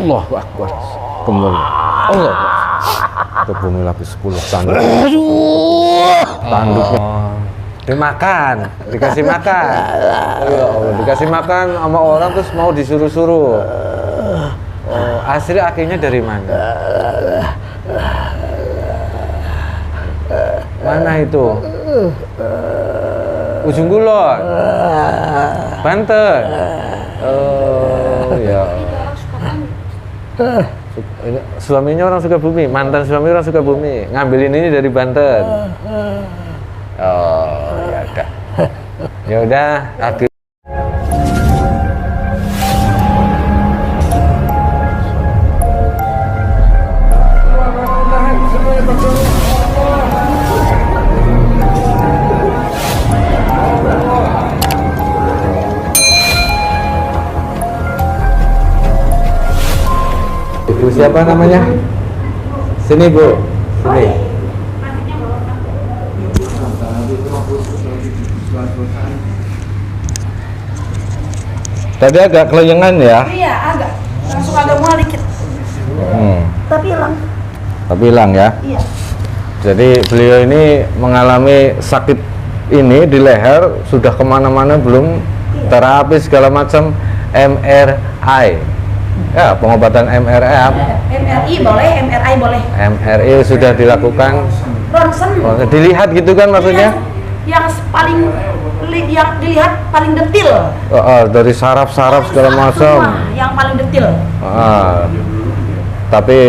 Allahu Akbar. Kembali. Allah. Ke bumi lapis 10 tanduk. Tanduknya dimakan, dikasih makan. Ya Allah, dikasih makan sama orang terus mau disuruh-suruh. Asli akhirnya dari mana? Mana itu? Ujung Kulon, Banten. Oh ya. Suaminya orang Sukabumi, mantan suami orang Sukabumi, ngambilin ini dari Banten. Oh ya udah, ya udah. Ibu siapa namanya? Sini Bu, sini. Tadi agak kelenyengan ya? Iya, agak. Langsung agak mual dikit. Tapi hilang. Tapi hilang ya? Iya. Jadi beliau ini mengalami sakit ini di leher, sudah kemana-mana belum terapi segala macam, MRI. Ya, pengobatan MRI. MRI boleh, MRI boleh. MRI sudah dilakukan. Ronsen. Oh, dilihat gitu kan maksudnya? Yang paling yang dilihat paling detil. Dari saraf-saraf segala macam. Yang paling detil. Tapi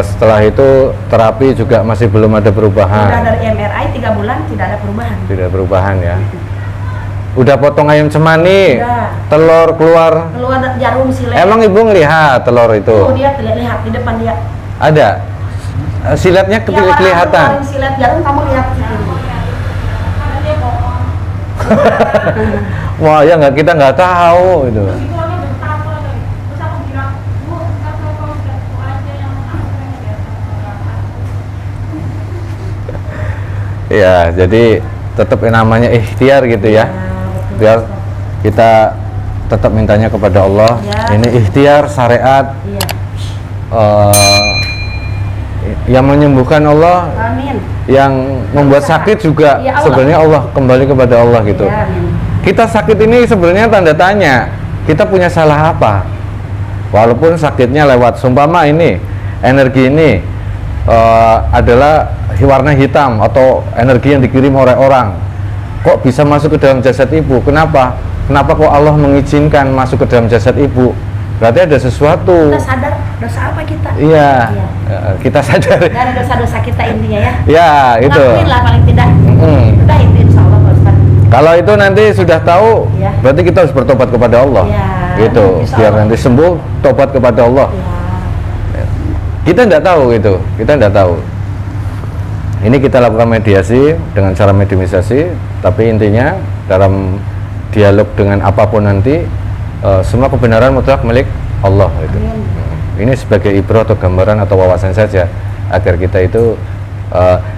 setelah itu terapi juga masih belum ada perubahan. Sudah dari MRI 3 bulan tidak ada perubahan. Tidak perubahan ya. Udah potong ayam cemani, udah. Telur keluar jarum silet. Emang ibu ngelihat telur itu? Oh, dia lihat di depan dia. Ada? Siletnya kelihatan? Silet jarum kamu lihat. Wah ya nggak, kita nggak tahu itu. Ya, jadi tetap namanya ikhtiar gitu ya. Biar kita tetap mintanya kepada Allah. Ya. Ini ikhtiar syariat. Ya. Yang menyembuhkan Allah. Amin. Yang membuat sakit juga ya sebenarnya Allah, kembali kepada Allah gitu. Ya, kita sakit ini sebenarnya tanda tanya. Kita punya salah apa? Walaupun sakitnya lewat sumpama ini, energi ini adalah warna hitam atau energi yang dikirim oleh orang. Kok bisa masuk ke dalam jasad ibu? Kenapa? Kenapa kok Allah mengizinkan masuk ke dalam jasad ibu? Berarti ada sesuatu. Kita sadar dosa apa kita? Iya. Kita sadar. Dari dosa-dosa kita intinya ya. Ya, itu. Lakuin lah paling tidak. Udah itu insya Allah Pak Ustaz. Kalau itu nanti sudah tahu, ya. Berarti kita harus bertobat kepada Allah. Ya. Gitu. Biar nanti sembuh, tobat kepada Allah. Ya. Kita tidak tahu gitu. Kita tidak tahu. Ini kita lakukan mediasi dengan cara mediumisasi, tapi intinya dalam dialog dengan apapun nanti semua kebenaran mutlak milik Allah itu. Ini sebagai ibrah atau gambaran atau wawasan saja agar kita itu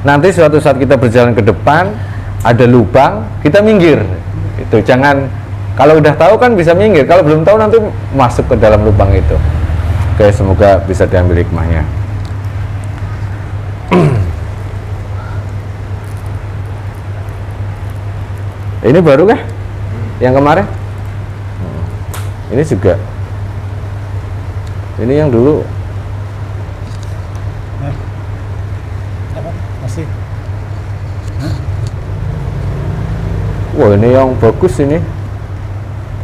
nanti suatu saat kita berjalan ke depan ada lubang, kita minggir. Itu jangan, kalau udah tahu kan bisa minggir, kalau belum tahu nanti masuk ke dalam lubang itu. Oke, semoga bisa diambil hikmahnya. Ini baru kah? Yang kemarin? Ini juga. Ini yang dulu. Masih. Wah, ini yang bagus ini.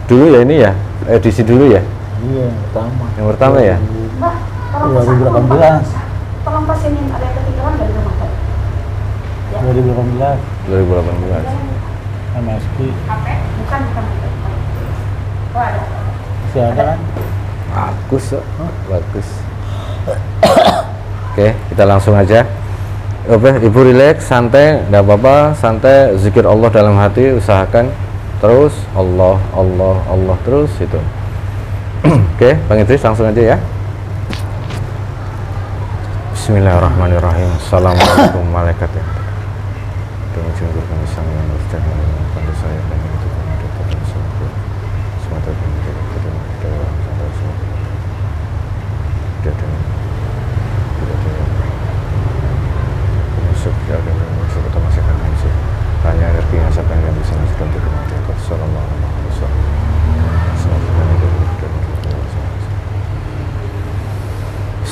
Dulu ya ini ya? Edisi dulu ya? Iya, yang pertama. Yang pertama ya? Mbak, tolong 2018. Tolong pasinin ada yang ketinggalan dari rumah tadi. Ya. 2018. 2018. MSP. HP? Bukan. Oh, ada. Masih ada kan? Bagus, bagus. Oke, kita langsung aja. Oke, Ibu relax, santai, enggak apa-apa, santai, zikir Allah dalam hati, usahakan terus Allah, Allah, Allah terus itu. Oke, Bang Idris langsung aja ya. Bismillahirrahmanirrahim. Assalamualaikum warahmatullahi wabarakatuh.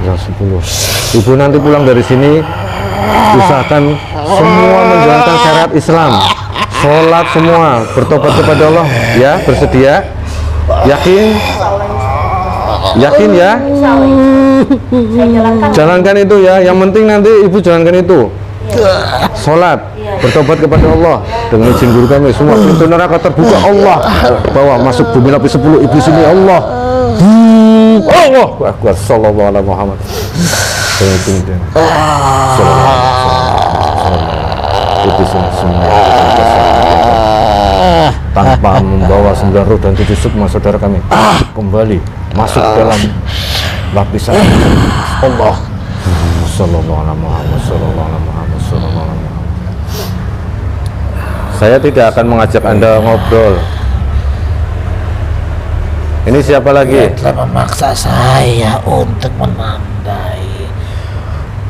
Jam 10. Ibu nanti pulang dari sini usahakan semua menjalankan syariat Islam, sholat semua, bertobat kepada Allah ya, bersedia, yakin ya, jalankan itu ya, yang penting nanti ibu jalankan itu, sholat, bertobat kepada Allah dengan izin guru kami, semua pintu neraka terbuka, Allah bawa masuk bumi lapis 10 iblis ini, Allah Akbar, sallallahu alaihi Muhammad tanpa membawa 9 roh dan 7 sukma saudara kami kembali masuk dalam lapisan Allah. Sallallahu alaihi Muhammad, sallallahu alaihi Muhammad, sallallahu alaihi Muhammad. Saya tidak akan mengajak Anda ngobrol. Ini siapa lagi? Dia telah memaksa saya untuk menandai,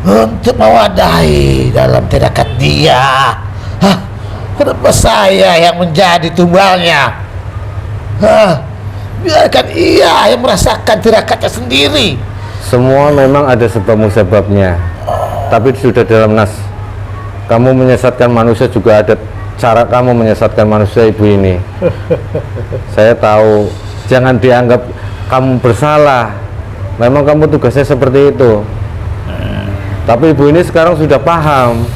untuk mewadahi dalam tirakat dia. Hah? Kenapa saya yang menjadi tumbalnya? Hah? Biarkan ia yang merasakan tirakatnya sendiri. Semua memang ada sebab musababnya, tapi sudah dalam nas. Kamu menyesatkan manusia, juga ada cara kamu menyesatkan manusia, ibu ini. Saya tahu. Jangan dianggap kamu bersalah. Memang kamu tugasnya seperti itu. Tapi ibu ini sekarang sudah paham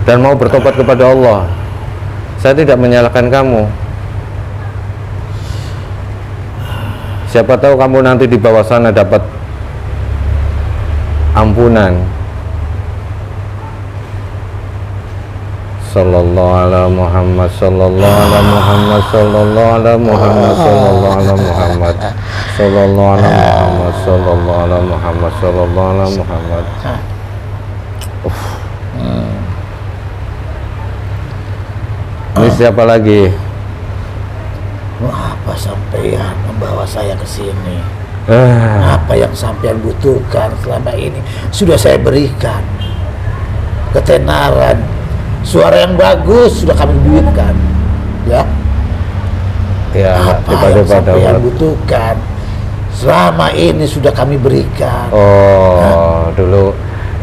dan mau bertobat kepada Allah. Saya tidak menyalahkan kamu. Siapa tahu kamu nanti di bawah sana dapat ampunan. Sallallahu ala Muhammad, sallallahu ala Muhammad, sallallahu ala Muhammad, sallallahu ala Muhammad, sallallahu ala Muhammad, sallallahu ala Muhammad, sallallahu ala Muhammad. Ini siapa lagi? Apa sampean membawa saya ke sini? Apa yang sampean butuhkan selama ini sudah saya berikan. Ketenaran, suara yang bagus sudah kami berikan, ya. Apa yang sampean butuhkan selama ini sudah kami berikan. Dulu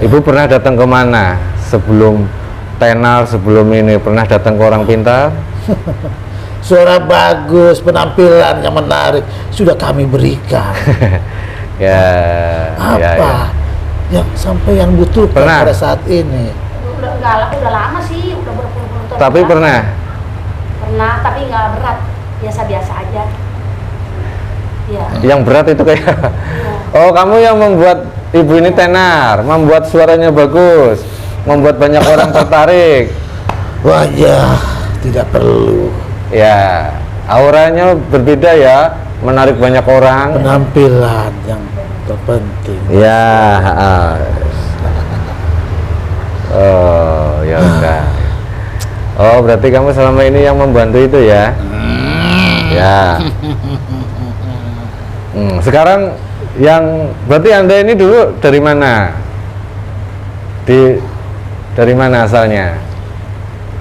ibu pernah datang ke mana sebelum tenar, sebelum ini pernah datang ke orang pintar? Suara bagus, penampilan yang menarik sudah kami berikan. Apa yang sampean butuhkan pada saat ini? Udah lama sih, udah berpuluh-puluh tahun. Tapi pernah, tapi nggak berat, biasa-biasa aja. Ya. Yang berat itu kayak, oh kamu yang membuat ibu ini tenar, membuat suaranya bagus, membuat banyak orang tertarik. Wajah tidak perlu. Ya, auranya berbeda ya, menarik banyak orang. Penampilan yang terpenting. Ya. Oh, ya udah. Oh, berarti kamu selama ini yang membantu itu ya? Ya. Sekarang yang berarti Anda ini dulu dari mana? Dari mana asalnya?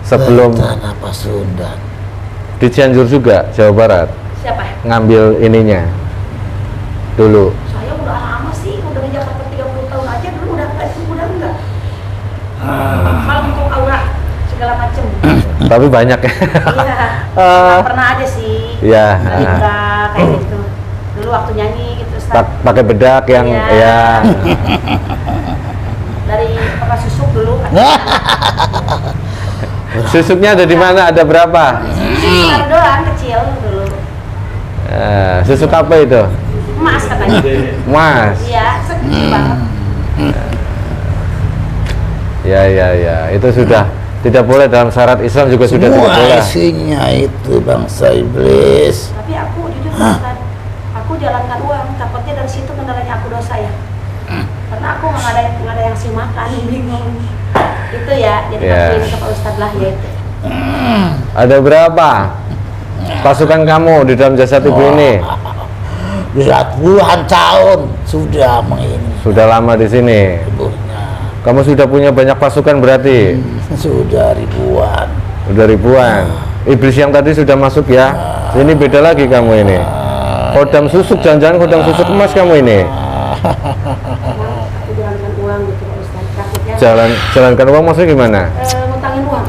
Sebelum Tanah Pasundan. Di Cianjur juga, Jawa Barat. Siapa? Ngambil ininya dulu. Saya udah lama sih, udah di Jakarta 30 tahun aja dulu udah enggak. Malah untuk aura segala macem. Tapi banyak ya. Iya. Pernah aja sih. Iya. Enggak kayak gitu. Dulu waktu nyanyi gitu. Pakai bedak yang ya. Dari pernah susuk dulu. Susuknya ada di mana? Ada berapa? Susuk doang kecil dulu. Susuk apa itu? Emas katanya. Emas. Iya, sedih banget. Ya. Itu sudah tidak boleh dalam syarat Islam juga sudah tidak boleh. Isinya itu bangsa iblis. Tapi aku jujur Ustaz, aku jalankan uang, takutnya dari situ kendalanya aku dosa ya. Karena aku nggak ada yang sih makan, bingung. Itu ya, jadi aku ini ke Pak Ustadz lah ya itu. Ada berapa pasukan kamu di dalam jasad ibu ini? Puluhan tahun sudah mengini. Sudah lama di sini. Ibunya. Kamu sudah punya banyak pasukan berarti? Sudah ribuan. Sudah ribuan. Iblis yang tadi sudah masuk ya. Ini beda lagi kamu ini. Kodam susuk, jangan-jangan kodam susuk emas kamu ini. Aku jalankan uang gitu Pak Ustadz. Takutnya Jalankan uang maksudnya gimana? ngutangin uang.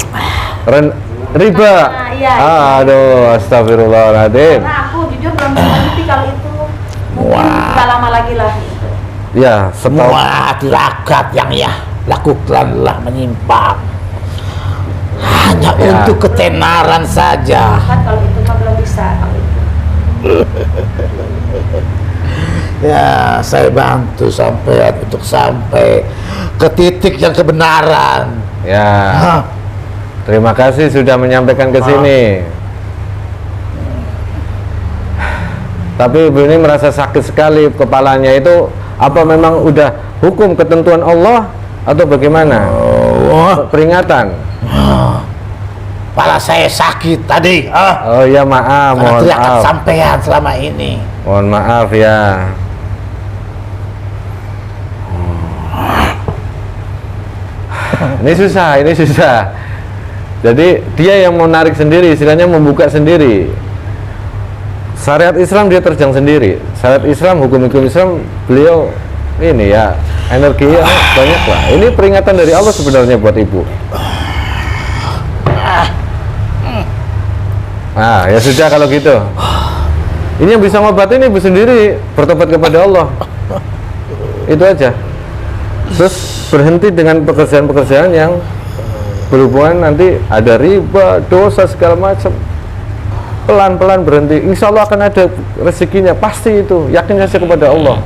Riba. Nah, iya. Aduh, astagfirullahaladzim. Karena aku jujur belum bisa ngerti kalau itu mungkin nggak lama lagi lah. Gitu. Ya, Semua tirakat yang ya lakukanlah menyimpang hanya Ya. untuk ketenaran saja. Kan kalau itu mah belum bisa kalau itu. Ya, saya bantu sampai untuk sampai ke titik yang kebenaran. ya. Hah? Terima kasih sudah menyampaikan ke sini. Tapi ibu ini merasa sakit sekali kepalanya itu. Apa memang udah hukum ketentuan Allah atau bagaimana? Peringatan. Kepala saya sakit tadi. Oh ya, maaf, mohon Teriakan maaf. sampean selama ini. Mohon maaf ya. Ini susah. Jadi dia yang mau narik sendiri, istilahnya membuka sendiri. Syariat Islam dia terjang sendiri. Syariat Islam, hukum-hukum Islam, beliau ini ya, energinya banyak lah. Ini peringatan dari Allah sebenarnya buat ibu. Nah, ya sudah kalau gitu. Ini yang bisa ngobatin ibu sendiri, bertobat kepada Allah. Itu aja. Terus berhenti dengan pekerjaan-pekerjaan yang berhubungan nanti ada riba, dosa segala macam. Pelan-pelan berhenti. Insya Allah akan ada rezekinya, pasti itu. Yakin saja kepada Allah.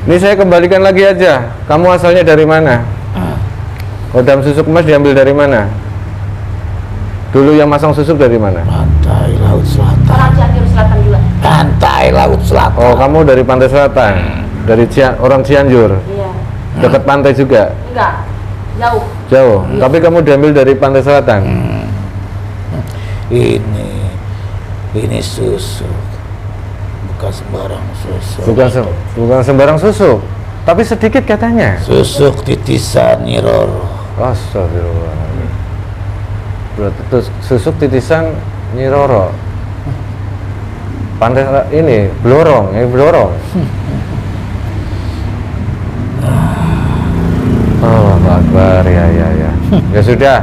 Ini saya kembalikan lagi aja. Kamu asalnya dari mana? Kodam susuk emas diambil dari mana? Dulu yang masang susuk dari mana? Pantai Laut Selatan. Orang Cianjur Selatan juga. Pantai Laut Selatan. Oh, kamu dari pantai selatan. Dari orang Cianjur. Iya. Dekat pantai juga. Enggak. Jauh. Jauh. Tapi kamu diambil dari pantai selatan. Ini susu. Bukan sembarang susu. Bukan sembarang susuk. Tapi sedikit katanya. Susuk titisan Nyi Roro. Astagfirullahaladzim. Berarti itu susuk titisan Nyi Roro. Pantai ini Blorong, Blorong. Oh, Akbar, ya. Ya sudah.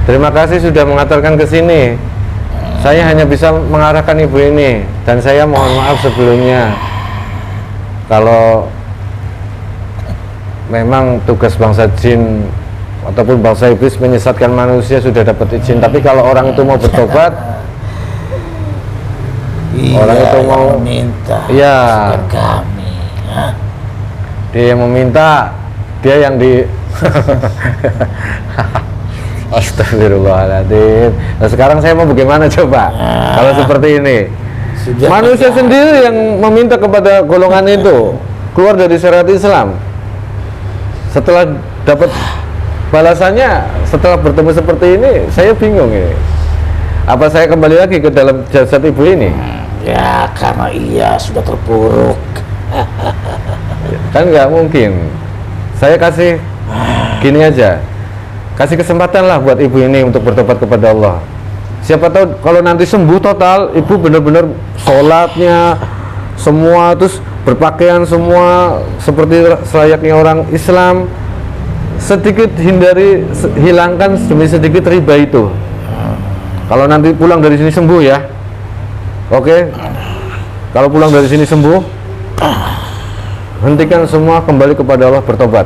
Terima kasih sudah mengantarkan ke sini. Saya hanya bisa mengarahkan ibu ini, dan saya mohon maaf sebelumnya kalau memang tugas bangsa jin ataupun bangsa iblis menyesatkan manusia sudah dapat izin. Tapi kalau orang itu mau bertobat, orang itu yang mau meminta, iya, bukan kami. Hah? dia yang meminta, dia yang di Astagfirullahaladzim. Nah, sekarang saya mau bagaimana coba? Kalau seperti ini, manusia sendiri yang meminta kepada golongan itu keluar dari syariat Islam. Setelah dapat balasannya, setelah bertemu seperti ini, saya bingung ini. Apa saya kembali lagi ke dalam jasad ibu ini? Ya, karena ia sudah terpuruk. Kan nggak mungkin. Saya kasih gini aja, kasih kesempatan lah buat ibu ini untuk bertobat kepada Allah. Siapa tahu kalau nanti sembuh total, ibu benar-benar sholatnya semua, terus berpakaian semua seperti selayaknya orang Islam. Sedikit hilangkan demi sedikit riba itu. Kalau nanti pulang dari sini sembuh ya, oke. Kalau pulang dari sini sembuh, hentikan semua, kembali kepada Allah, bertobat.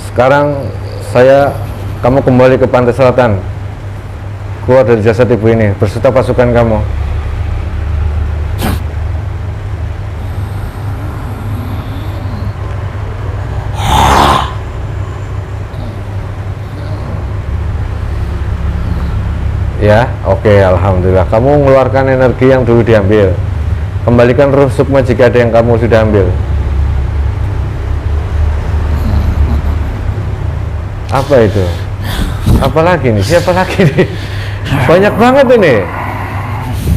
Sekarang kamu kembali ke pantai selatan, keluar dari jasad ibu ini, berserta pasukan kamu. Ya, oke, alhamdulillah. Kamu mengeluarkan energi yang dulu diambil. Kembalikan ruh sukma jika ada yang kamu sudah ambil. Apa itu? Apa lagi nih? Siapa lagi nih? Banyak banget ini.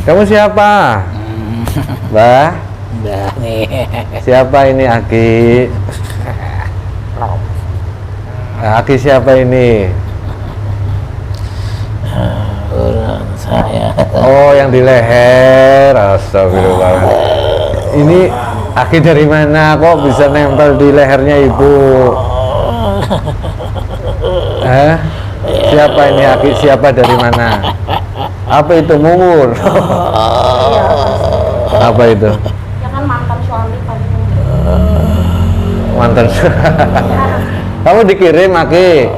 Kamu siapa? Mbah? Mbah nih. Siapa ini Aki? Aki siapa ini? Orang saya. Oh, yang di leher. Astagfirullah. Ini aki dari mana kok bisa nempel di lehernya ibu? Siapa ini aki? Siapa dari mana? Apa itu mumur? Apa itu? Ya kan mantan suami Pak. Mantan. Kamu dikirim aki?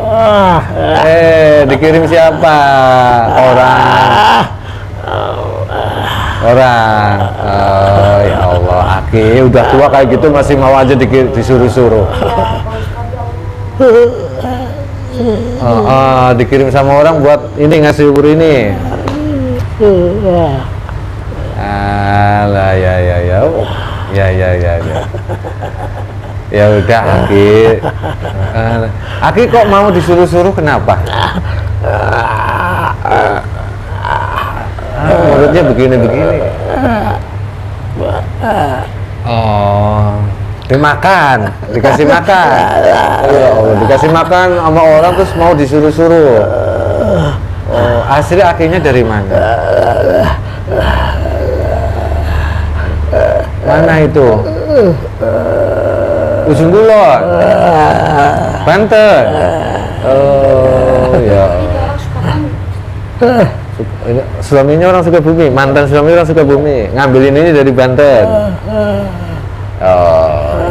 Dikirim siapa? Orang. Ya Allah, aki udah tua kayak gitu masih mau aja disuruh-suruh. Dikirim sama orang buat ini ngasih ubur ini. Alah, ya. Ya udah, Aki kok mau disuruh-suruh kenapa? Mulutnya begini-begini. Oh, dimakan, dikasih makan. Ya Allah, dikasih makan sama orang terus mau disuruh-suruh. Oh, asli Akinya dari mana? Mana itu? Ujung Kulon, Banten. Oh ya. Suaminya orang Sukabumi, mantan suami orang Sukabumi, ngambilin ini dari Banten. Oh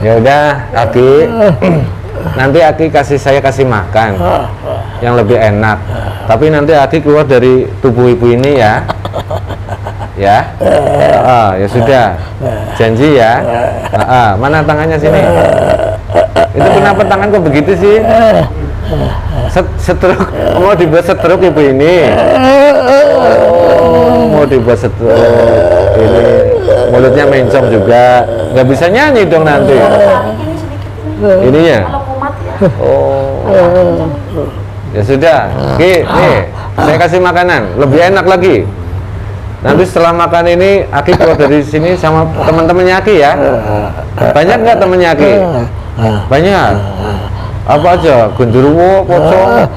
ya udah, Aki. Nanti Aki saya kasih makan yang lebih enak. Tapi nanti Aki keluar dari tubuh ibu ini ya. Ya, ya sudah, janji ya. Mana tangannya sini? Itu kenapa tangan kok begitu sih? Setruk, mau dibuat setruk ibu ini? Oh, mau dibuat setruk ini, mulutnya mencong juga, nggak bisa nyanyi dong nanti. Ininya? Oh, ya sudah. Nih, saya kasih makanan, lebih enak lagi. Nanti setelah makan ini Aki keluar dari sini sama teman-temannya Aki ya. Banyak nggak temannya Aki? Banyak. Apa aja? Genderuwo, pocong.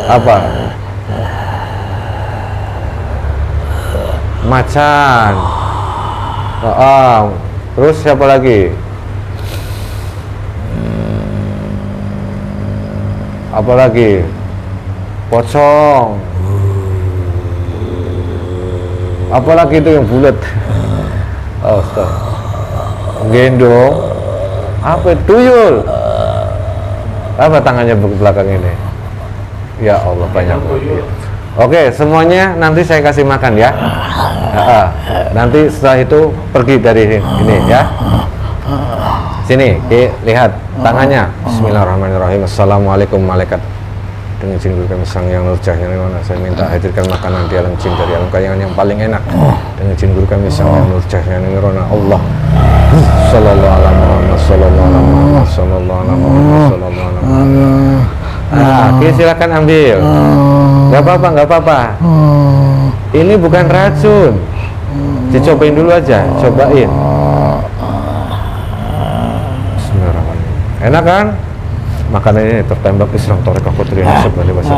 Apa? Macan. Terus siapa lagi? Apa lagi? Pocong. Apalagi itu yang bulat. Oh, stop. Gendong. Apa itu? Tuyul. Apa tangannya belakang ini? Ya Allah, banyak. Oke, semuanya nanti saya kasih makan ya. Nanti setelah itu pergi dari ini ya. Sini, lihat tangannya. Bismillahirrahmanirrahim. Assalamualaikum malaikat. Dengan izin guru kami sang yang nurjah yang mana saya minta hadirkan makanan di alam jin dari alam kayangan yang paling enak. Dengan izin guru kami sang yang nurjah yang nirwana Allah. Sallallahu alaihi Muhammad sallallahu alaihi Muhammad sallallahu alaihi Muhammad sallallahu alaihi Muhammad. Oke, silakan ambil. Enggak apa-apa. Ini bukan racun. Dicobain dulu aja, cobain. Bismillahirrahmanirrahim. Enak kan? Makanan ini tertembak Islam Toreka Putri Nasib dari bahasa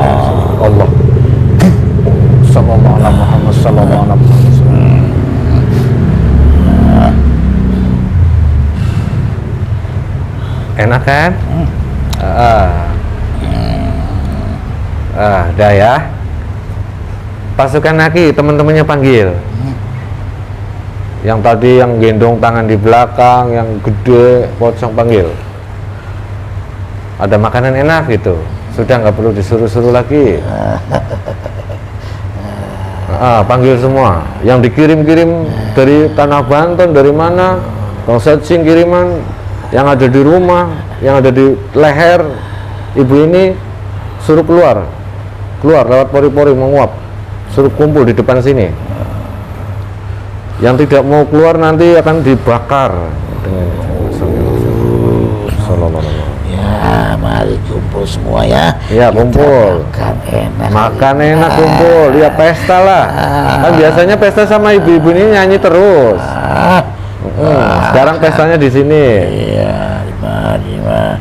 Allah. Sallallahu alaihi Muhammad sallallahu alaihi Muhammad. Enak kan? Dah ya. Pasukan Aki, teman-temannya panggil. Yang tadi yang gendong tangan di belakang, yang gede, pocong panggil. Ada makanan enak gitu, sudah nggak perlu disuruh-suruh lagi. Panggil semua. Yang dikirim-kirim dari Tanah Banten, dari mana? Tongsetsing kiriman, yang ada di rumah, yang ada di leher ibu ini, suruh keluar lewat pori-pori menguap, suruh kumpul di depan sini. Yang tidak mau keluar nanti akan dibakar dengan ya, mari kumpul semua ya. Ya, kumpul. Makan enak kumpul. Ya, pesta lah. Kan biasanya pesta sama ibu-ibu ini nyanyi terus. Sekarang pestanya di sini. Iya, lima.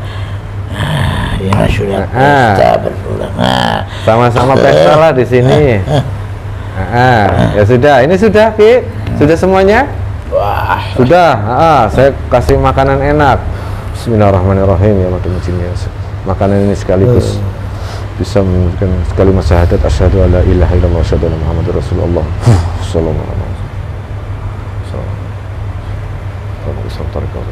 ya sudah kita berulang. Sama-sama pesta lah di sini. Ya sudah, ini sudah Ki, sudah semuanya. Wah, Sudah, saya kasih makanan enak. Bismillahirrahmanirrahim ya maksudnya. Makanan ini sekaligus bisa memberikan kalimat syahadat asyhadu alla ilaha illallah wa asyhadu anna muhammadar rasulullah sallallahu alaihi wasallam.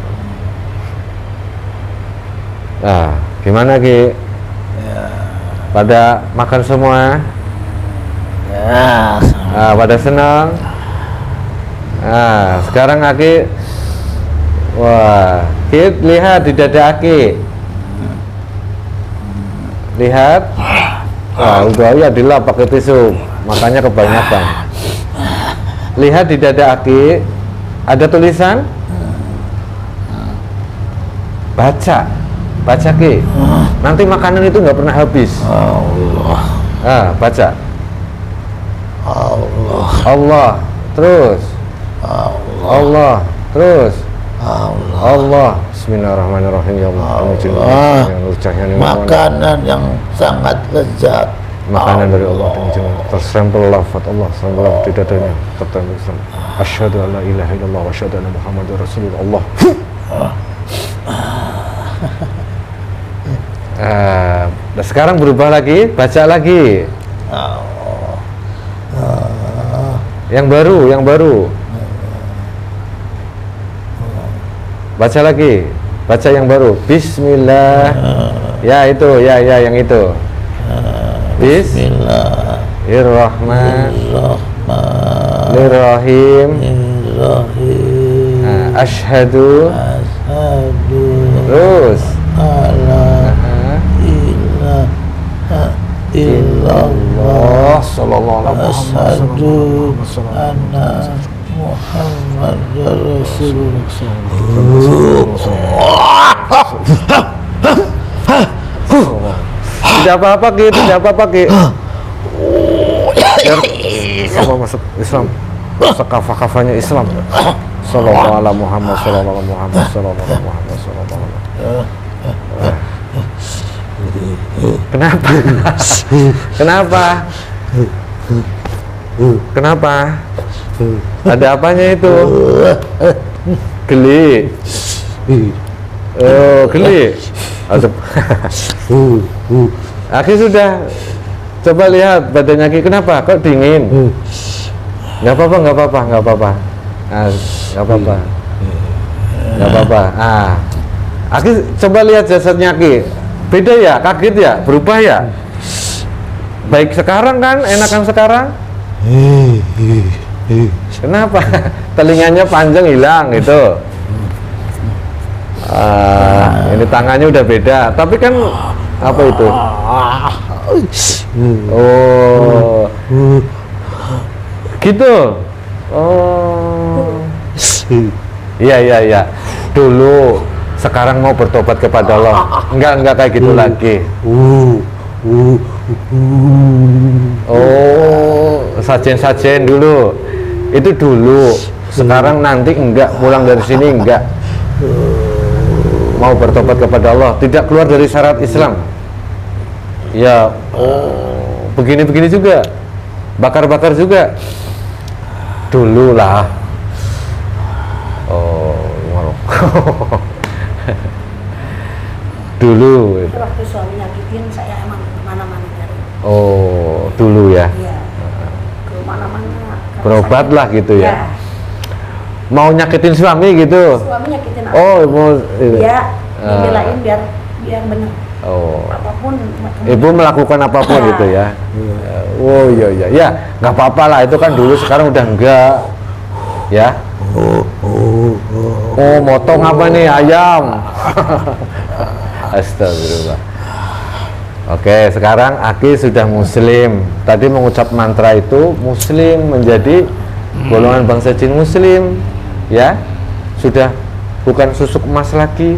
Nah, gimana Ki? Pada makan semua? ya, Pada senang? Sekarang Aki, wah, Ki lihat di dada Aki. Lihat. Udah ya dilap pakai tisu, makanya kebanyakan. Lihat di dada Aki, ada tulisan? Baca Ki. Nanti makanan itu nggak pernah habis. Allah, Baca. Allah, Allah, terus. Allah, terus. Allah. Bismillahirrahmanirrahim ya Allah. Makanan yang sangat lezat. Makanan dari Allah terstempel lafaz Allah, terstempel lafaz di dadanya, tertempel asyhadu alla ilaha illallah wa asyhadu anna muhammadar rasulullah. Nah sekarang berubah lagi, baca lagi. Yang baru. Baca lagi, baca yang baru. Bismillah. Ya itu, ya yang itu. Bismillahirrahmanirrahim. Asyhadu. Terus. Illallah sallallahu alaihi wasallam Muhammad Rasulullah. Tidak apa-apa Ki, tidak apa-apa Ki. Biar masuk Islam, sekafah-kafahnya Islam. Sallallahu alaihi Muhammad, sallallahu alaihi Muhammad, sallallahu alaihi Muhammad, sallallahu alaihi. Kenapa? Kenapa? Ada apanya itu? Geli. Oh, geli. Aki sudah. Coba lihat badannya Aki. Kenapa? Kok dingin? Nggak apa-apa. Nggak apa-apa. Aki coba lihat jasadnya Aki. Beda ya, kaget ya, berubah ya. Baik sekarang kan, enakan sekarang. Kenapa? Telinganya panjang hilang gitu. Ini tangannya udah beda, tapi kan apa itu? Oh, gitu. Oh, iya. Dulu, sekarang mau bertobat kepada Allah. Enggak kayak gitu lagi. Oh, sajen dulu. Itu dulu. Sekarang nanti enggak, pulang dari sini enggak. Mau bertobat kepada Allah, tidak keluar dari syarat Islam. Ya, begini juga. Bakar juga. Dulu lah. Dulu. Waktu suami nyakitin saya emang kemana-mana cari. Oh, dulu ya. Iya. Ke mana-mana. Berobatlah gitu ya. Mau nyakitin suami gitu. Suami nyakitin aku. Oh, mau. Iya. Dibelain biar benar. Oh. Apapun. Ibu melakukan apapun gitu ya. Oh iya. Ya, nggak apa-apa lah. Itu kan dulu, sekarang udah enggak. Ya. Oh, motong apa nih? Ayam. Astagfirullah. Oke, sekarang Aki sudah muslim. Tadi mengucap mantra itu, muslim menjadi golongan bangsa jin muslim. Ya, sudah bukan susuk emas lagi.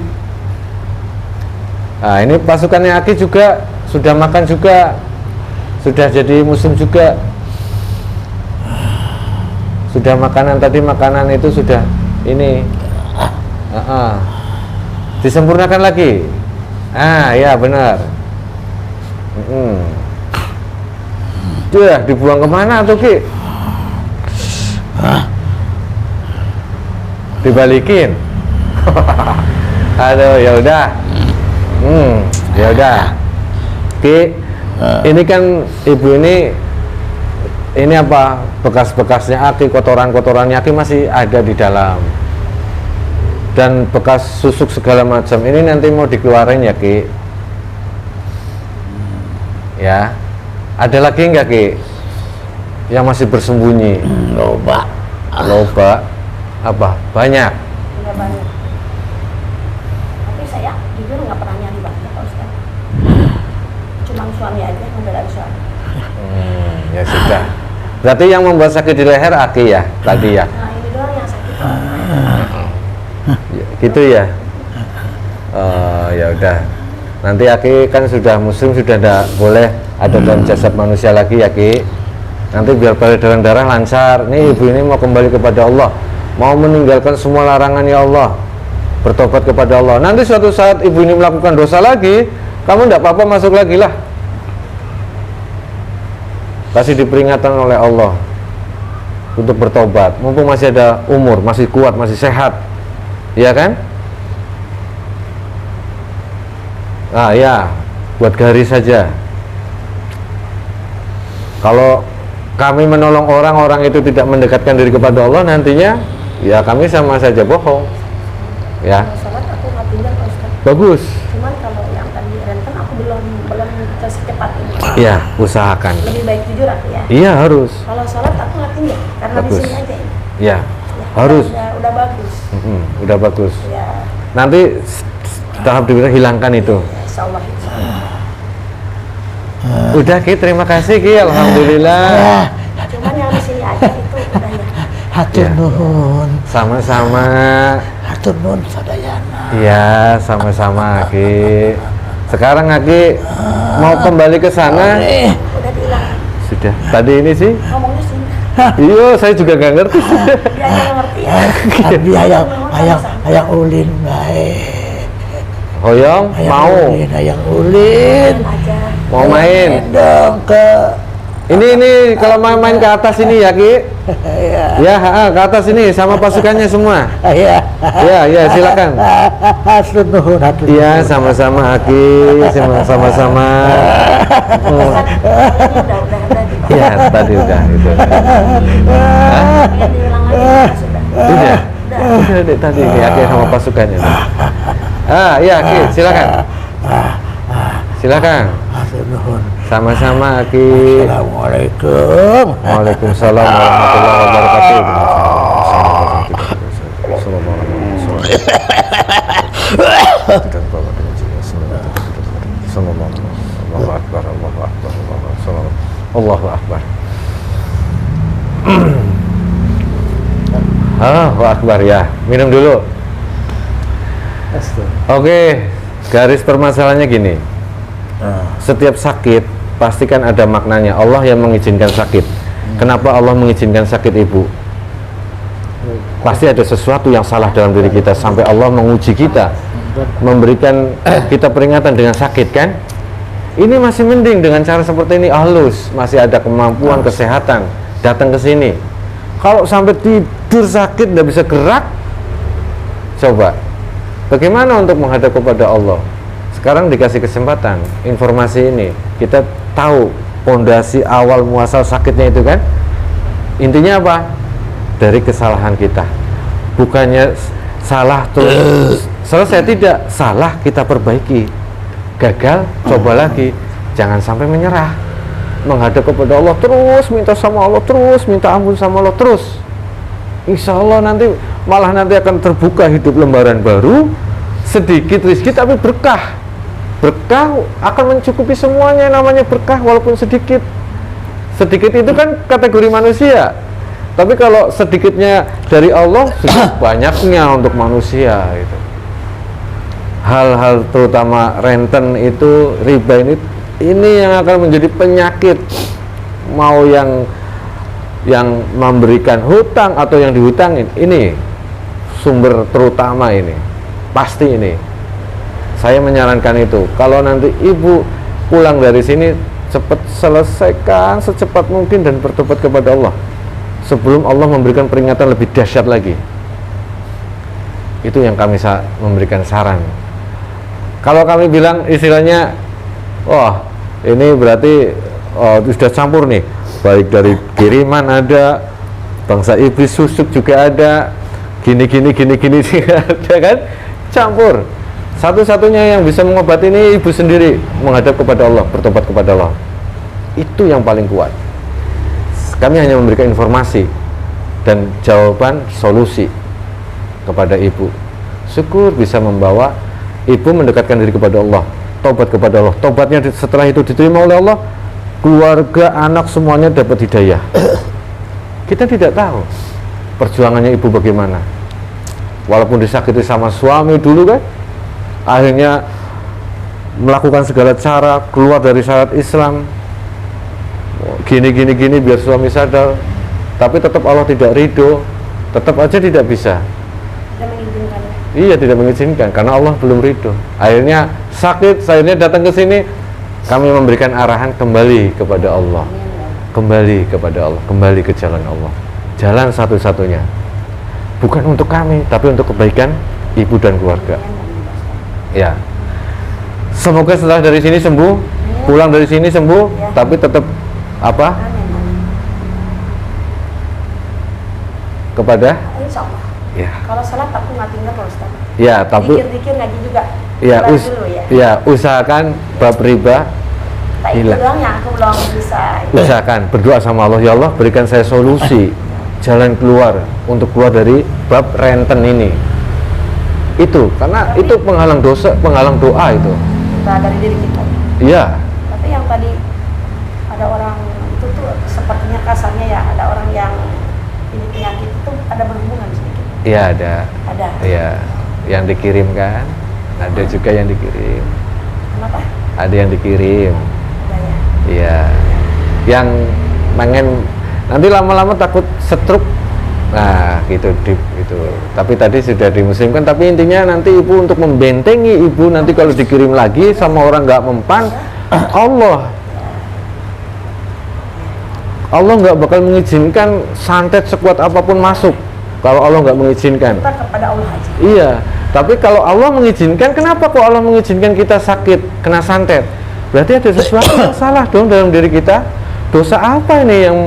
Nah, ini pasukannya Aki juga sudah makan juga, sudah jadi muslim juga. Sudah makanan itu sudah ini. Disempurnakan lagi. Ya benar. Itu ya dibuang kemana tuh Ki? Dibalikin. Aduh, ya udah. Ya udah. Ki, ini kan ibu ini apa? Bekas-bekasnya Aki, kotoran-kotorannya Aki masih ada di dalam. Dan bekas susuk segala macam ini nanti mau dikeluarin ya Ki. Ya. Ada lagi nggak Ki? Yang masih bersembunyi? Loba. Apa? Banyak. Udah banyak. Tapi saya jujur nggak pernah nyari banyak Pak Ustadz. Cuma suami aja, membela suami. Ya sudah. Berarti yang membuat sakit di leher Aki ya tadi ya? Nah ini doang yang sakit. Gitu ya. Ya udah. Nanti Aki kan sudah muslim, sudah tidak boleh ada dalam jasad manusia lagi ya Ki. Nanti biar peredaran darah lancar. Nih ibu ini mau kembali kepada Allah, mau meninggalkan semua larangan ya Allah, bertobat kepada Allah. Nanti suatu saat ibu ini melakukan dosa lagi, kamu tidak apa-apa, masuk lagi lah. Kasih diperingatan oleh Allah untuk bertobat, mumpung masih ada umur, masih kuat, masih sehat, ya kan? Ya, buat garis saja. Kalau kami menolong orang itu tidak mendekatkan diri kepada Allah, nantinya ya kami sama saja bohong. Ya. Sholat aku nggak tinggal Pak Ustadz. Bagus. Cuman kalau yang tadi renten aku belum secepat ini. Ya, usahakan. Lebih baik jujur aku ya. Iya, harus. Kalau sholat aku nggak tinggal karena di Bagus. sini aja ini. Ya, harus. Udah bagus. Udah bagus. Ya. Nanti tahap berikutnya hilangkan itu. Insya Allah. Udah Ki, terima kasih Ki, alhamdulillah. Cuman yang di sini aja itu udah ya. Hatur nuhun. Sama-sama. Hatur nuhun sadayana. Iya, sama-sama Ki. Sekarang Aki mau kembali ke sana. Udah bilang. Sudah. Tadi ini sih. Ngomongnya sini. Iya, saya juga nggak ngerti. Dia nggak ngerti ya. Tapi ayang ulin baik. Hoyong mau Ayang ulin. Aja. mau main. Dong ke. Ini kalau main ke atas ini ya Ki. Ya, ke atas ini sama pasukannya semua. Iya. Ya, silakan. Hatur nuhun. Iya, sama-sama Aki, sama-sama. Iya, tadi udah itu. Hah? Udah. Udah deh tadi ini Aki sama pasukannya. Iya Aki, silakan. Silakan. Hatur nuhun. Sama-sama Aki. Assalamualaikum. Waalaikumsalam warahmatullahi wabarakatuh. Allahu Akbar, Allahu Akbar, Allahu Akbar. Allahu Akbar ya. Minum dulu. Oke, garis permasalahannya gini. Setiap sakit pastikan ada maknanya. Allah yang mengizinkan sakit. Kenapa Allah mengizinkan sakit ibu? Pasti ada sesuatu yang salah dalam diri kita sampai Allah menguji kita, memberikan kita peringatan dengan sakit kan? Ini masih mending dengan cara seperti ini, halus, masih ada kemampuan kesehatan datang ke sini. Kalau sampai tidur sakit tidak bisa gerak, coba bagaimana untuk menghadap kepada Allah? Sekarang dikasih kesempatan, informasi ini kita tahu pondasi awal muasal sakitnya itu kan, intinya apa? Dari kesalahan kita, bukannya salah terus selesai, tidak, salah kita perbaiki, gagal coba lagi, jangan sampai menyerah, menghadap kepada Allah terus, minta sama Allah terus, minta ampun sama Allah terus. Insya Allah nanti malah nanti akan terbuka hidup lembaran baru, sedikit rezeki tapi berkah. Berkah akan mencukupi semuanya, namanya berkah walaupun sedikit. Sedikit itu kan kategori manusia, tapi kalau sedikitnya dari Allah sudah banyaknya untuk manusia itu. Hal-hal terutama renten itu, riba ini yang akan menjadi penyakit. Mau yang memberikan hutang atau yang dihutangin, ini sumber terutama ini. Pasti ini. Saya menyarankan itu. Kalau nanti ibu pulang dari sini, cepat selesaikan secepat mungkin dan bertobat kepada Allah sebelum Allah memberikan peringatan lebih dahsyat lagi. Itu yang kami memberikan saran. Kalau kami bilang istilahnya, wah ini berarti sudah campur nih, baik dari kiriman ada, bangsa iblis susuk juga ada, gini ada kan, campur. Satu-satunya yang bisa mengobati ini ibu sendiri, menghadap kepada Allah, bertobat kepada Allah. Itu yang paling kuat. Kami hanya memberikan informasi dan jawaban solusi kepada ibu. Syukur bisa membawa ibu mendekatkan diri kepada Allah, tobat kepada Allah. Tobatnya setelah itu diterima oleh Allah, keluarga, anak semuanya dapat hidayah. Kita tidak tahu perjuangannya ibu bagaimana. Walaupun disakiti sama suami dulu kan, akhirnya melakukan segala cara keluar dari syariat Islam, gini biar suami sadar, tapi tetap Allah tidak ridho, tetap aja tidak bisa. Tidak mengizinkan. Iya, tidak mengizinkan karena Allah belum ridho. Akhirnya sakit, akhirnya datang ke sini, kami memberikan arahan kembali kepada Allah, kembali kepada Allah, kembali ke jalan Allah, jalan satu-satunya, bukan untuk kami tapi untuk kebaikan ibu dan keluarga. Ya, semoga setelah dari sini sembuh, pulang dari sini sembuh, tapi tetap apa? Kepada? Insya Allah. Ya. Kalau salat aku nggak tinggal Pak Ustaz. Ya, tapi Dikir-dikir ngaji juga. ya, Dulu, ya. usahakan bab riba Tak itu hilang. doang yang aku belum bisa. Usahakan berdoa sama Allah, ya Allah berikan saya solusi, jalan keluar untuk keluar dari bab renten ini. Itu karena itu penghalang dosa, penghalang doa itu. Kita dari diri kita. Iya. Tapi yang tadi ada orang itu tuh sepertinya kasarnya ya, ada orang yang ini penyakit itu ada berhubungan sedikit. Iya ada. Ada. Iya. Yang dikirim kan? Ada juga yang dikirim. Kenapa? Ada yang dikirim. Ada ya. Iya. Yang pengen nanti lama-lama takut stroke. Nah, gitu itu. Tapi tadi sudah dimuslimkan, tapi intinya nanti ibu untuk membentengi ibu nanti kalau dikirim lagi sama orang nggak mempan, Allah nggak bakal mengizinkan santet sekuat apapun masuk kalau Allah nggak mengizinkan. Kita kepada Allah aja. Iya, tapi kalau Allah mengizinkan, kenapa kok Allah mengizinkan kita sakit, kena santet? Berarti ada sesuatu yang salah dong dalam diri kita. Dosa apa ini yang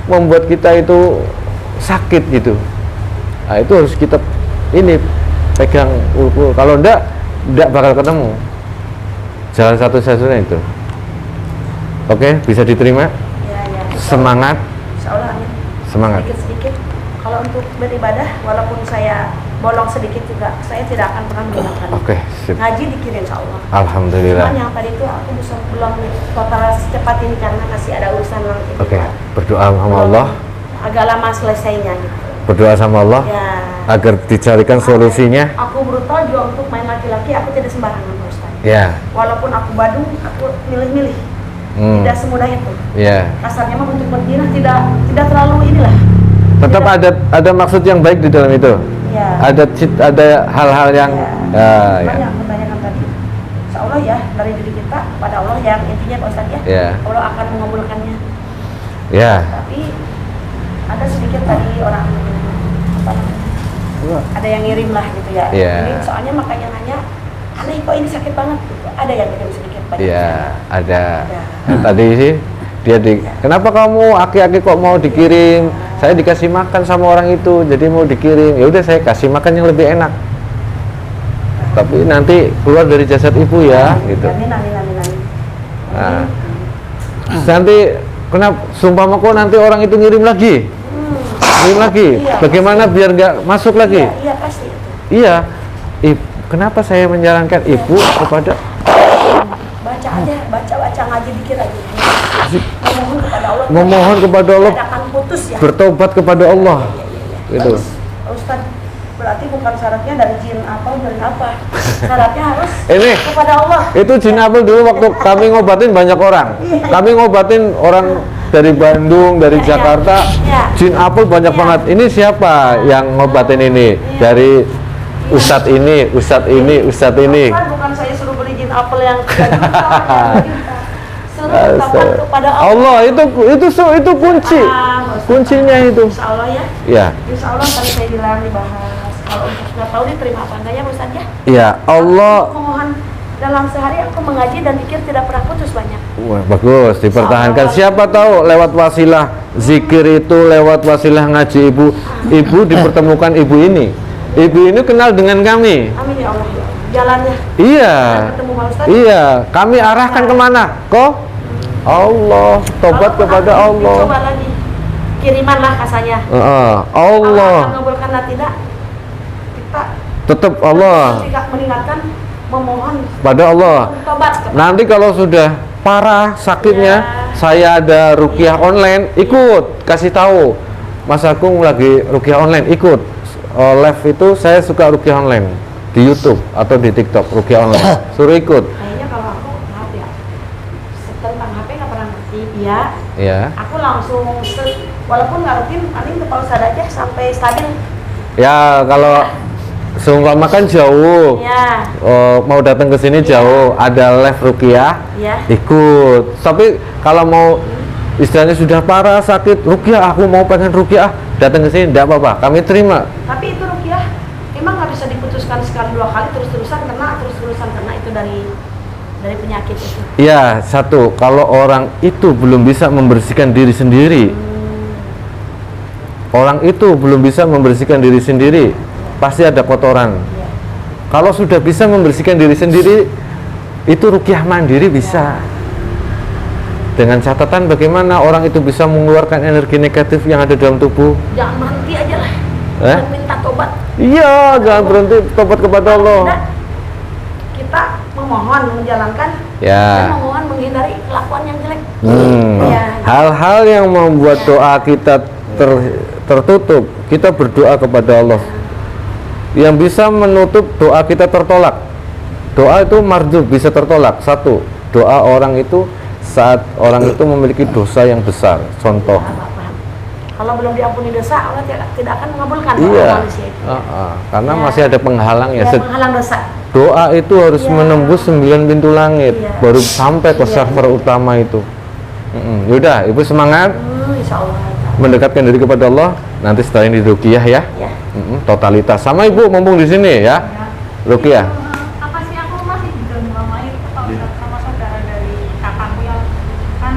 membuat kita itu sakit gitu? Nah, itu harus kita ini pegang ukur. Kalau enggak bakal ketemu. Jalan satu-satunya itu. Oke, bisa diterima? Ya. Semangat. Insya Allah amin. Semangat. Sedikit. Kalau untuk beribadah, walaupun saya bolong sedikit juga, saya tidak akan pernah meninggalkan. Oke, sip. Ngaji dikirim insya Allah. Alhamdulillah. Cuman yang tadi itu aku belum total secepat ini karena masih ada urusan yang itu. Oke, berdoa sama Allah. Agak lama selesainya gitu. Berdoa sama Allah Ya. agar dicarikan solusinya. Aku brutal juga untuk main laki-laki, aku tidak sembarangan Pak Ustaz. Ya. Walaupun aku badung, aku milih-milih. Tidak semudah itu. Ya. Kasarnya mah untuk berzina tidak terlalu inilah. Tetap ada maksud yang baik di dalam itu. Ya. Ada hal-hal yang ya. ya. Yang aku tanyakan tadi. Insya Allah ya, dari diri kita pada Allah yang intinya Pak Ustaz ya. Ya. Allah akan mengabulkannya. Ya. Tapi ada sedikit tadi orang apa namanya? Ada yang ngirim lah gitu ya. Iya. Jadi soalnya makanya nanya, aneh kok ini sakit banget gitu. Ada yang ngirim sedikit banyak. Iya, ada. Ada. Nah, tadi sih dia kenapa kamu aki-aki kok mau dikirim? Saya dikasih makan sama orang itu, jadi mau dikirim. Ya udah saya kasih makan yang lebih enak. Tapi nanti keluar dari jasad ibu ya, gitu. Amin. Nah, nanti kenapa? Sumpah kok nanti orang itu ngirim lagi. Ngirim lagi. Iya, Bagaimana biar nggak masuk lagi? Iya pasti itu. Iya. Kenapa saya menyarankan ibu kepada Baca ngaji dikit aja. Memohon kepada Allah. memohon kepada Allah, Tidak akan putus ya. bertobat kepada Allah. Gitu. Ustaz, berarti bukan syaratnya dari jin dari apa? Syaratnya harus Ini kepada Allah. itu jin apel dulu waktu kami ngobatin banyak orang. Kami ngobatin orang dari Bandung, dari Iya, Jakarta. iya. Jin apel banyak Iya. banget. Ini siapa yang ngobatin ini? Iya. Dari Ustadz ini, Ustadz ini, Ustadz ini. Bukan saya apel yang 3 juta, yang 2 juta. Suruh bertobat kepada Allah. Itu kunci. Kuncinya itu. Insya Allah ya. Ya. Insya Allah tadi saya bilang dibahas. Kalau untuk sudah tahu diterima apa enggak ya Ustaz ya? Ya, Allah. Aku memohon dalam sehari aku mengaji dan pikir tidak pernah putus banyak. Wah, bagus, dipertahankan. Siapa tahu lewat wasilah zikir itu, lewat wasilah ngaji ibu dipertemukan ibu ini. Ibu ini kenal dengan kami. Amin ya Allah. Jalannya. Iya. Ketemu Pak Ustaz. Iya, kami arahkan kemana? Kok? Allah, tobat kepada Allah. Coba lagi. Kirimanlah kasanya. Allah. Allah mengabulkan tidak. Kita Tetap Allah. tidak meninggalkan memohon Pada Allah. tobat. Nanti kalau sudah parah sakitnya, saya ada ruqyah online, ikut, kasih tahu. Mas Agung lagi ruqyah online, ikut. Live itu saya suka ruqyah online di YouTube atau di TikTok, ruqyah online. Suruh ikut. Kayaknya kalau aku maaf ya, tentang HP nggak pernah ngerti. Iya. Ya. Aku langsung walaupun nggak rutin, paling ke Pak Ustaz aja sampai stabil. Ya kalau seumpama kan jauh, Ya. mau datang ke sini jauh, ada live ruqyah, Ya. ikut. Tapi kalau mau istilahnya sudah parah sakit ruqyah, aku mau pengen ruqyah, datang ke sini, tidak apa-apa, kami terima. Tapi itu ruqyah emang nggak bisa diputuskan sekali 2 kali terus-terusan kena itu dari penyakit itu. Ya, satu, kalau orang itu belum bisa membersihkan diri sendiri, orang itu belum bisa membersihkan diri sendiri, pasti ada kotoran. Ya. Kalau sudah bisa membersihkan diri sendiri, itu ruqyah mandiri bisa. Dengan catatan bagaimana orang itu bisa mengeluarkan energi negatif yang ada dalam tubuh. Jangan berhenti aja lah. Minta tobat. Iya, jangan berhenti tobat kepada Allah. Tidak, kita memohon menjalankan Ya. dan memohon menghindari kelakuan yang jelek. Ya. Hal-hal yang membuat doa kita tertutup, kita berdoa kepada Allah. Yang bisa menutup doa kita tertolak. Doa itu mardud, bisa tertolak. Satu, doa orang itu saat orang itu memiliki dosa yang besar. Contoh. Paham. Kalau belum diampuni dosa, Allah tidak akan mengabulkan doa Iya. manusia itu. Karena Ya. masih ada penghalang ya. Ya, menghalang dosa. Doa itu harus Ya. menembus 9 pintu langit, Iya. baru sampai ke Iya. server utama itu. Yaudah, ibu semangat Insya Allah. mendekatkan diri kepada Allah. Nanti setelah ini ruqyah ya. Ya. Totalitas sama ibu mumpung di sini ya. Ruqyah. Apa sih aku masih diganggu sama itu Pak Ustadz, sama saudara dari kakakku yang kan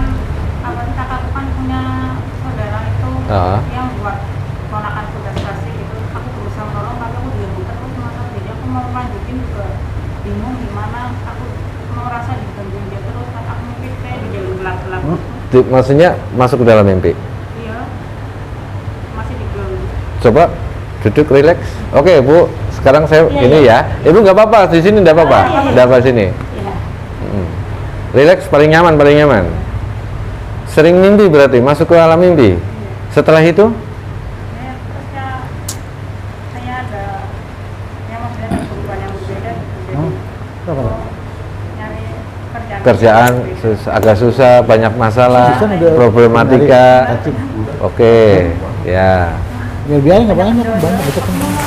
kakakku kan punya saudara itu yang buat ponakan tugas plastik itu. Aku berusaha menolong tapi aku diganggu terus masa jadi aku mau lanjutin juga bingung gimana. Aku mau rasa digangguin dia terus kan aku mungkin kayak di jalur gelap-gelap. Maksudnya masuk ke dalam mimpi. Iya, masih diganggu. Coba duduk rileks. Oke bu, sekarang saya Iya, ini iya. ya. Ibu nggak apa-apa di sini, nggak apa-apa. Iya, iya. Nggak apa sini. Ya. Rileks paling nyaman, paling nyaman. Sering mimpi berarti masuk ke alam mimpi. Setelah itu Ya, terus ya saya ada ya maksudnya ada perubahan yang berbeda jadi nyari kerjaan agak susah, banyak masalah, Susah udah problematika. cacing. Oke, ya. Ya biarin nggak banyak baca kan.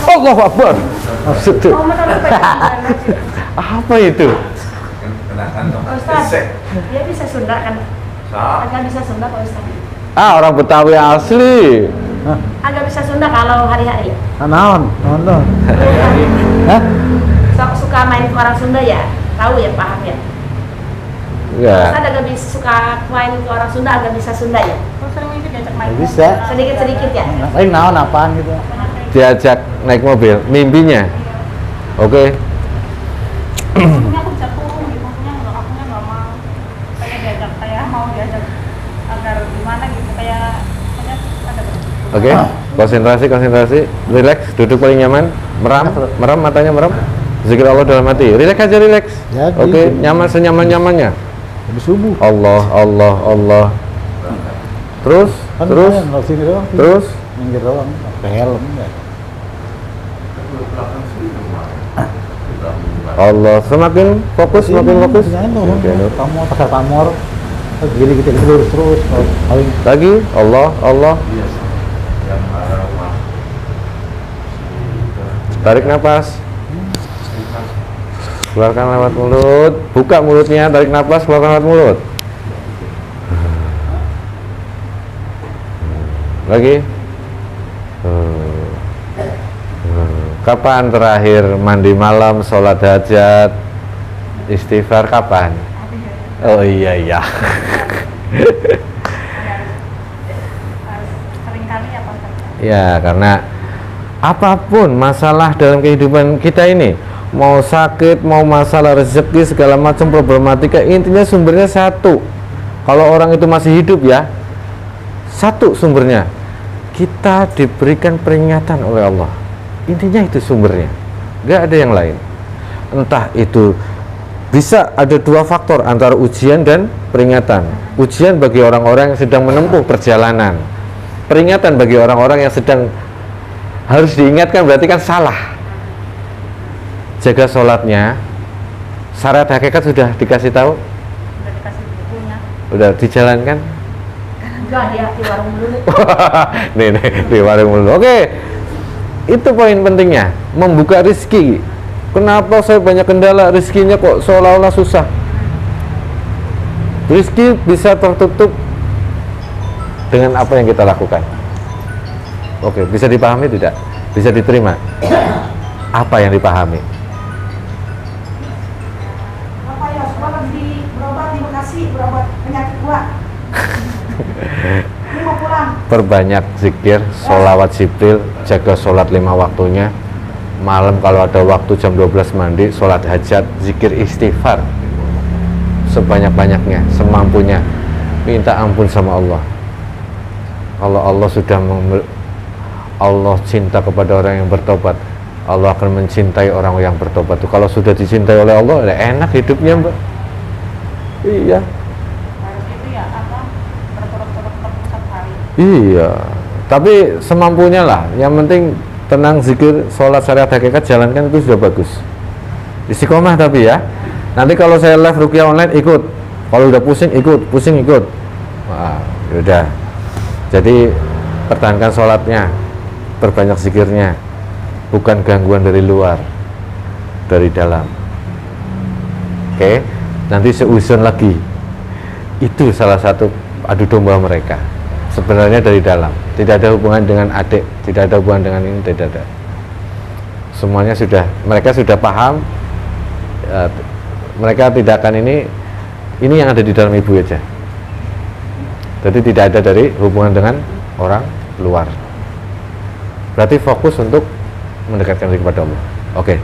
Allahu Akbar. Maksudnya Oh, betul, betul. apa itu? Pak Ustaz, dia bisa Sunda kan? Agak bisa Sunda Pak Ustaz. Orang Betawi asli. Hah? Agak bisa Sunda kalau hari-hari. Naon tuh. Hah? Suka main ke orang Sunda ya? Tahu ya, paham ya? Ya. Ustaz agak bisa suka main ke orang Sunda, agak bisa Sunda ya? terus sering itu diajak main Nggak bisa. Sedikit-sedikit ya? Paling naon apaan gitu. Diajak naik mobil, mimpinya. Oke. maksudnya aku bisa turun gitu maksudnya nggak mau kayak diajak kayak mau diajak agar gimana gitu kayak ada Oke. Konsentrasi, relax, duduk paling nyaman, meram matanya meram. Zikir Allah dalam hati. Relax aja, relax. Jadi. Oke, nyaman senyaman-nyamannya. Habis subuh. Allah. Terus, Kan terus, lumayan, kalau sini doang. terus. Minggir doang, pakai helm enggak. Allah, semakin fokus, semakin fokus. Oke, Nur. Pamor, pakai pamor. Gini gitu lurus terus. Paling Lagi, Allah. Tarik nafas. keluarkan lewat mulut, buka mulutnya, tarik nafas, keluarkan lewat mulut. Lagi. Kapan terakhir mandi malam, sholat hajat, istighfar kapan? Oh iya. Seringkali apa saja. Ya, karena apapun masalah dalam kehidupan kita ini, mau sakit, mau masalah rezeki, segala macam problematika, intinya sumbernya satu. Kalau orang itu masih hidup ya, satu sumbernya. Kita diberikan peringatan oleh Allah. Intinya itu sumbernya, gak ada yang lain. Entah itu bisa ada dua faktor antara ujian dan peringatan. Ujian bagi orang-orang yang sedang menempuh perjalanan, peringatan bagi orang-orang yang sedang harus diingatkan, berarti kan salah. Jaga sholatnya, syarat hakikat sudah dikasih tahu, Udah dikasih bukunya. udah dijalankan. Enggak, dia di warung dulu. nih di warung dulu. Oke, itu poin pentingnya, membuka rezeki. Kenapa saya banyak kendala, rezekinya kok seolah-olah susah? Rezeki bisa tertutup dengan apa yang kita lakukan. Oke, bisa dipahami tidak? Bisa diterima? Apa yang dipahami? Apa ya, sekolah berobat di Bekasi, berobat penyakit gua. Ini mau pulang. Perbanyak zikir, sholawat Jibril, jaga sholat 5 waktunya. Malam kalau ada waktu jam 12 mandi, sholat hajat, zikir istighfar sebanyak-banyaknya, semampunya. Minta ampun sama Allah. Kalau Allah sudah Allah cinta kepada orang yang bertobat, Allah akan mencintai orang yang bertobat. Kalau sudah dicintai oleh Allah, ya enak hidupnya, Mbak. Iya. Harus itu ya apa? Berturut-turut setiap hari. Iya, tapi semampunya lah. Yang penting tenang, zikir, sholat syariat hakikat, jalankan, itu sudah bagus. Istiqomah tapi ya. Nanti kalau saya live ruqyah online ikut. Kalau udah pusing ikut. Wah, udah. Jadi pertahankan sholatnya, perbanyak zikirnya. Bukan gangguan dari luar, dari dalam. Oke, nanti seuzon lagi. Itu salah satu adu domba mereka. Sebenarnya dari dalam, tidak ada hubungan dengan adik, tidak ada hubungan dengan ini, tidak ada. Semuanya sudah, mereka sudah paham. Mereka tidak akan ini yang ada di dalam ibu aja. Jadi tidak ada dari hubungan dengan orang luar. Berarti fokus untuk mendekatkan diri kepada Allah. Oke.